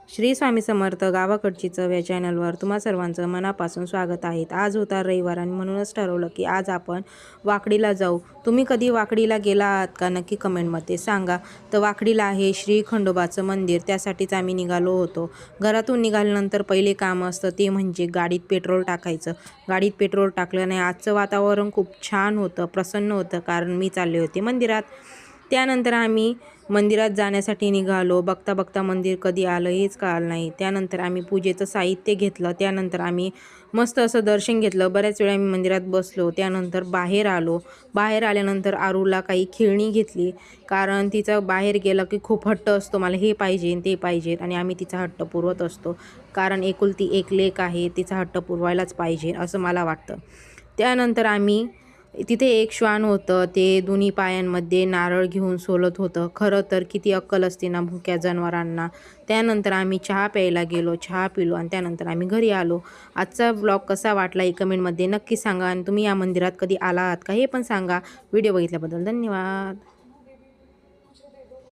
श्री स्वामी समर्थ गावाकडची चव या चॅनलवर तुम्हा सर्वांचं मनापासून स्वागत आहे। आज होता रविवार आणि म्हणूनच ठरवलं की आज आपण वाकडीला जाऊ। तुम्ही कधी वाकडीला गेला आहात का? नक्की कमेंटमध्ये सांगा। तर वाकडीला आहे श्री खंडोबाचं मंदिर, त्यासाठीच आम्ही निघालो होतो। घरातून निघाल्यानंतर पहिले काम असतं ते म्हणजे गाडीत पेट्रोल टाकायचं। गाडीत पेट्रोल टाकल्याने आजचं वातावरण खूप छान होतं, प्रसन्न होतं, कारण मी चालले होते मंदिरात। त्यानंतर आम्ही मंदिरात जाण्यासाठी निघालो। बघता बघता मंदिर कधी आलं हेच कळलं नाही। त्यानंतर आम्ही पूजेचं साहित्य घेतलं, त्यानंतर आम्ही मस्त असं दर्शन घेतलं। बऱ्याच वेळा आम्ही मंदिरात बसलो, त्यानंतर बाहेर आलो। बाहेर आल्यानंतर आरूला काही खेळणी घेतली, कारण तिचा बाहेर गेलं की खूप हट्ट असतो, मला हे पाहिजे ते पाहिजे, आणि आम्ही तिचा हट्ट पुरवत असतो, कारण एकुलती एक लेक आहे, तिचा हट्ट पुरवायलाच पाहिजे असं मला वाटतं। त्यानंतर आम्ही तिथे एक श्वान होतं, ते दोन्ही पायांमध्ये नारळ घेऊन सोलत होतं। खरं तर किती अक्कल असते ना भुक्या जनावरांना। त्यानंतर आम्ही चहा प्यायला गेलो, चहा पिलो आणि त्यानंतर आम्ही घरी आलो। आजचा ब्लॉग कसा वाटला हे कमेंटमध्ये नक्की सांगा, आणि तुम्ही या मंदिरात कधी आला आहात का हे पण सांगा। व्हिडिओ बघितल्याबद्दल धन्यवाद।